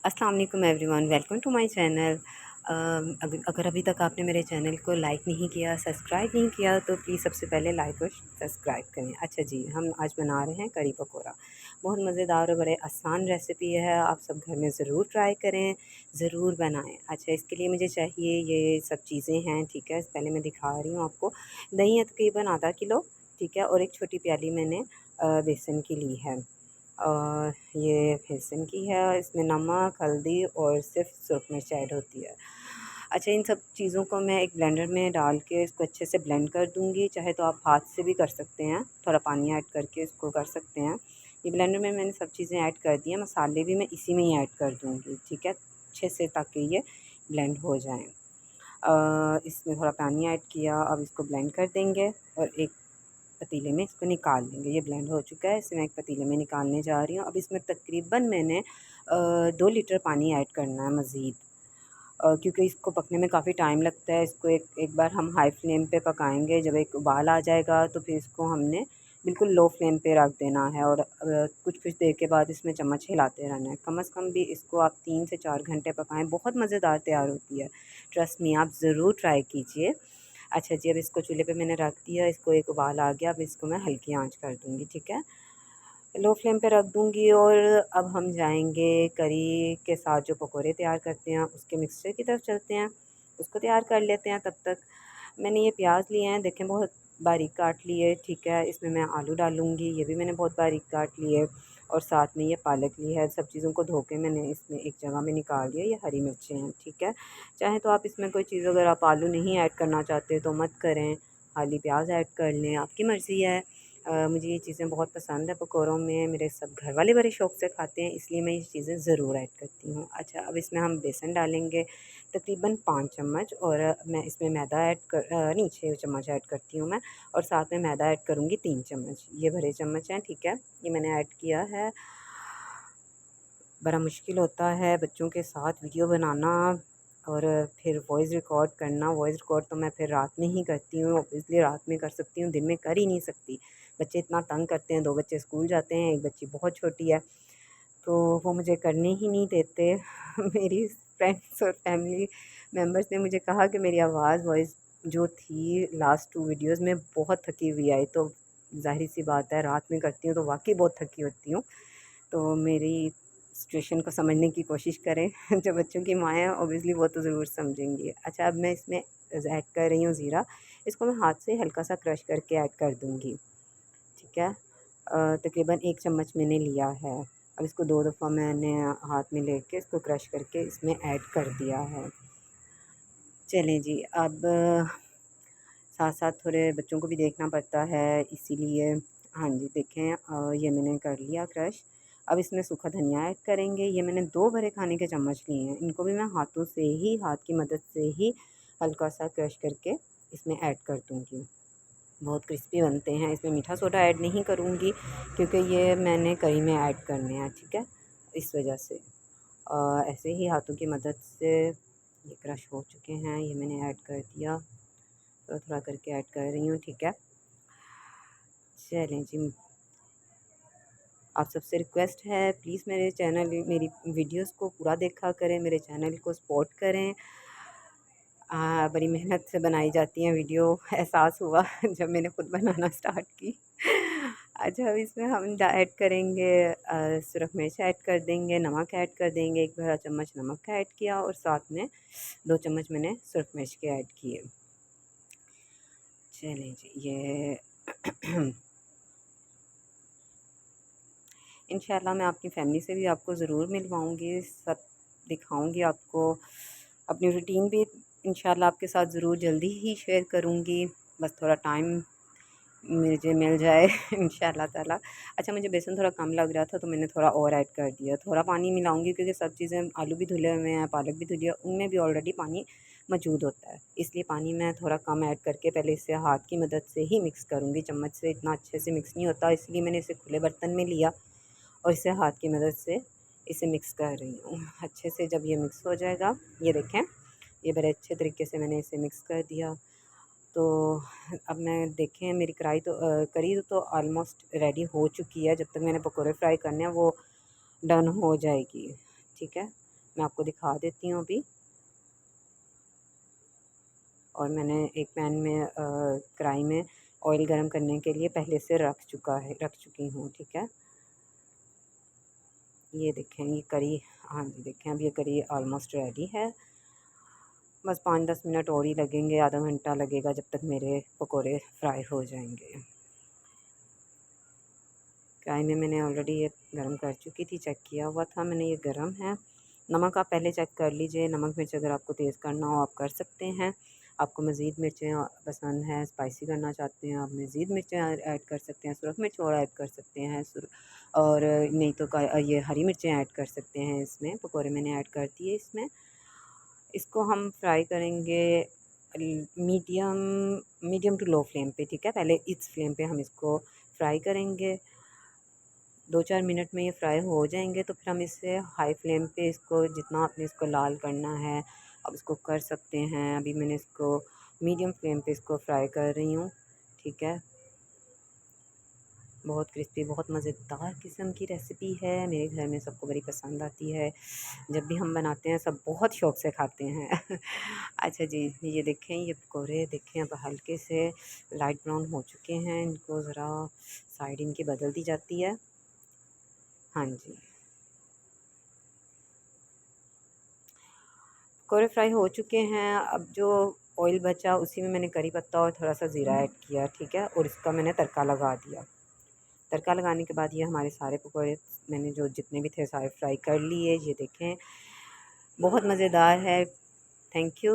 अस्सलाम वालेकुम everyone, welcome to my channel. अगर अभी तक आपने मेरे चैनल को लाइक नहीं किया, सब्सक्राइब नहीं किया तो प्लीज़ सबसे पहले लाइक और सब्सक्राइब करें। अच्छा जी, हम आज बना रहे हैं करी पकौड़ा। बहुत मज़ेदार और बड़े आसान रेसिपी है, आप सब घर में ज़रूर ट्राई करें, ज़रूर बनाएं। अच्छा, इसके लिए मुझे चाहिए ये सब चीज़ें हैं, ठीक है। पहले मैं दिखा रही हूँ आपको। दही है तकरीबन आधा किलो, ठीक है, और एक छोटी प्याली मैंने बेसन की ली है। ये बेसन की है, इसमें नमक, हल्दी और सिर्फ सुरख मिर्च ऐड होती है। अच्छा, इन सब चीज़ों को मैं एक ब्लेंडर में डाल के इसको अच्छे से ब्लेंड कर दूँगी। चाहे तो आप हाथ से भी कर सकते हैं, थोड़ा पानी ऐड करके इसको कर सकते हैं। ये ब्लेंडर में मैंने सब चीज़ें ऐड कर दी हैं, मसाले भी मैं इसी में ही ऐड कर दूँगी, ठीक है, अच्छे से, ताकि ये ब्लेंड हो जाएँ। इसमें थोड़ा पानी ऐड किया, अब इसको ब्लेंड कर देंगे और एक पतीले में इसको निकाल लेंगे। ये ब्लेंड हो चुका है, इसे मैं एक पतीले में निकालने जा रही हूँ। अब इसमें तकरीबन मैंने 2 लीटर पानी ऐड करना है मज़ीद, क्योंकि इसको पकने में काफ़ी टाइम लगता है। इसको एक एक बार हम हाई फ्लेम पे पकाएँगे, जब एक उबाल आ जाएगा तो फिर इसको हमने बिल्कुल लो फ्लेम पे रख देना है और कुछ-कुछ देर के बाद इसमें चम्मच हिलाते रहना है। कम से कम भी इसको आप 3 से 4 घंटे पकाएँ, बहुत मज़ेदार तैयार होती है। ट्रस्ट मी, आप ज़रूर ट्राई कीजिए। अच्छा जी, अब इसको चूल्हे पे मैंने रख दिया, इसको एक उबाल आ गया, अब इसको मैं हल्की आँच कर दूँगी, ठीक है। लो फ्लेम पे रख दूँगी और अब हम जाएँगे करी के साथ जो पकौड़े तैयार करते हैं, उसके मिक्सचर की तरफ चलते हैं, उसको तैयार कर लेते हैं। तब तक मैंने ये प्याज लिए हैं, देखें, बहुत बारीक काट लिए, ठीक है। इसमें मैं आलू डालूँगी, ये भी मैंने बहुत बारीक काट लिए, और साथ में ये पालक ली है। सब चीज़ों को धो के मैंने इसमें एक जगह में निकाल लिया। ये हरी मिर्चें हैं, ठीक है। चाहे तो आप इसमें कोई चीज़, अगर आप आलू नहीं ऐड करना चाहते तो मत करें, खाली प्याज ऐड कर लें, आपकी मर्ज़ी है। मुझे ये चीज़ें बहुत पसंद है पकौड़ों में, मेरे सब घर वाले बड़े शौक़ से खाते हैं, इसलिए मैं ये चीज़ें ज़रूर ऐड करती हूँ। अच्छा, अब इसमें हम बेसन डालेंगे तकरीबन 5 चम्मच, और मैं इसमें मैदा ऐड कर नहीं, 6 चम्मच ऐड करती हूँ मैं, और साथ में मैदा ऐड करूँगी 3 चम्मच। ये भरे चम्मच हैं, ठीक है, ये मैंने ऐड किया है। बड़ा मुश्किल होता है बच्चों के साथ वीडियो बनाना और फिर वॉइस रिकॉर्ड करना। वॉइस रिकॉर्ड तो मैं फिर रात में ही करती हूँ, ऑब्वियसली रात में कर सकती हूँ, दिन में कर ही नहीं सकती। बच्चे इतना तंग करते हैं, 2 बच्चे स्कूल जाते हैं, एक बच्ची बहुत छोटी है, तो वो मुझे करने ही नहीं देते। मेरी फ्रेंड्स और फैमिली मेंबर्स ने मुझे कहा कि मेरी आवाज़ वॉइस जो थी लास्ट 2 वीडियोज़ में बहुत थकी हुई आई, तो ज़ाहिर-सी बात है, रात में करती हूँ तो वाक़ई बहुत थकी होती हूँ। तो मेरी सिचुएशन को समझने की कोशिश करें। जो बच्चों की माँ है ऑब्वियसली वो तो ज़रूर समझेंगी। अच्छा, अब मैं इसमें ऐड कर रही हूँ ज़ीरा, इसको मैं हाथ से हल्का-सा क्रश करके ऐड कर दूँगी, ठीक है। तकरीबन 1 चम्मच मैंने लिया है। अब इसको 2 दफ़ा मैंने हाथ में लेके इसको क्रश करके इसमें ऐड कर दिया है। चलें जी, अब साथ-साथ थोड़े बच्चों को भी देखना पड़ता है, इसीलिए हाँ जी, देखें, ये मैंने कर लिया क्रश। अब इसमें सूखा धनिया ऐड करेंगे। ये मैंने 2 बड़े खाने के चम्मच लिए हैं, इनको भी मैं हाथों से ही, हाथ की मदद से ही हल्का-सा क्रश करके इसमें ऐड कर दूँगी। बहुत क्रिस्पी बनते हैं। इसमें मीठा सोडा ऐड नहीं करूँगी, क्योंकि ये मैंने करी में ऐड करने हैं, ठीक है, इस वजह से। ऐसे ही हाथों की मदद से ये क्रश हो चुके हैं, ये मैंने ऐड कर दिया, थोड़ा-थोड़ा करके ऐड कर रही हूँ, ठीक है। चलें जी, आप सबसे रिक्वेस्ट है, प्लीज़ मेरी वीडियोज़ को पूरा देखा करें, मेरे चैनल को सपोर्ट करें। बड़ी मेहनत से बनाई जाती हैं वीडियो, एहसास हुआ जब मैंने खुद बनाना स्टार्ट की। अच्छा, अब इसमें हम ऐड करेंगे, सुरख मिर्च ऐड कर देंगे, नमक ऐड कर देंगे, 1 बड़ा चम्मच नमक का ऐड किया, और साथ में 2 चम्मच मैंने सुरख मिर्च के ऐड किए। चलें जी, ये इंशाल्लाह मैं आपकी फ़ैमिली से भी आपको ज़रूर मिलवाऊँगी, सब दिखाऊँगी आपको। अपनी रूटीन भी इंशाल्लाह आपके साथ ज़रूर जल्दी ही शेयर करूँगी, बस थोड़ा टाइम मुझे मिल जाए इंशाल्लाह ताला। अच्छा, मुझे बेसन थोड़ा कम लग रहा था तो मैंने थोड़ा और ऐड कर दिया। थोड़ा पानी मिलाऊँगी, क्योंकि सब चीज़ें, आलू भी धुले हुए हैं, पालक भी धुली है, उनमें भी ऑलरेडी पानी मौजूद होता है। इसलिए पानी मैं थोड़ा कम ऐड करके पहले इसे हाथ की मदद से ही मिक्स करूँगी, चम्मच से इतना अच्छे से मिक्स नहीं होता, इसलिए मैंने इसे खुले बर्तन में लिया और इसे हाथ की मदद से इसे मिक्स कर रही हूँ। अच्छे से जब ये मिक्स हो जाएगा, ये देखें, ये बड़े अच्छे तरीके से मैंने इसे मिक्स कर दिया। तो अब मैं देखें, मेरी करी तो ऑलमोस्ट रेडी हो चुकी है। जब तक मैंने पकौड़े फ्राई करने हैं वो डन हो जाएगी, ठीक है। मैं आपको दिखा देती हूँ अभी। और मैंने एक पैन में कढ़ाई में ऑयल गरम करने के लिए पहले से रख चुकी हूँ, ठीक है। ये देखें ये करी, हाँ जी देखें अब ये करी ऑलमोस्ट रेडी है। बस 5-10 मिनट और ही लगेंगे, आधा घंटा लगेगा जब तक मेरे पकोड़े फ्राई हो जाएंगे। कढ़ाई में मैंने ऑलरेडी ये गरम कर चुकी थी, चेक किया हुआ था मैंने, ये गरम है। नमक आप पहले चेक कर लीजिए, नमक मिर्च अगर आपको तेज़ करना हो आप कर सकते हैं। आपको मज़ीद मिर्चें पसंद है, स्पाइसी करना चाहते हैं, आप मज़ीद मिर्चें ऐड कर सकते हैं, सुरख मिर्च और ऐड कर सकते हैं, और नहीं तो ये हरी मिर्चें ऐड कर सकते हैं। इसमें पकौड़े मैंने ऐड कर दिए इसमें। इसको हम फ्राई करेंगे medium medium to low flame पे, ठीक है। पहले इस फ्लेम पे हम इसको फ्राई करेंगे। 2-4 मिनट में ये फ्राई हो जाएंगे तो फिर हम इसे हाई फ्लेम पे इसको जितना आपने इसको लाल करना है आप इसको कर सकते हैं। अभी मैंने इसको मीडियम फ्लेम पे इसको फ्राई कर रही हूँ, ठीक है। बहुत क्रिस्पी, बहुत मज़ेदार किस्म की रेसिपी है, मेरे घर में सबको बड़ी पसंद आती है। जब भी हम बनाते हैं सब बहुत शौक़ से खाते हैं। अच्छा जी, ये देखें ये पकौड़े देखें अब हल्के से लाइट ब्राउन हो चुके हैं, इनको ज़रा साइड इनकी बदल दी जाती है। हाँ जी, पकौड़े फ्राई हो चुके हैं। अब जो ऑयल बचा उसी में मैंने करी पत्ता और थोड़ा सा ज़ीरा ऐड किया, ठीक है, और इसका मैंने तड़का लगा दिया। तड़का लगाने के बाद ये हमारे सारे पकौड़े मैंने जो जितने भी थे सारे फ्राई कर लिए। ये देखें बहुत मज़ेदार है। थैंक यू,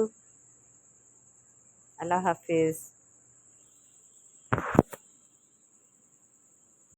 अल्लाह हाफ़िज़।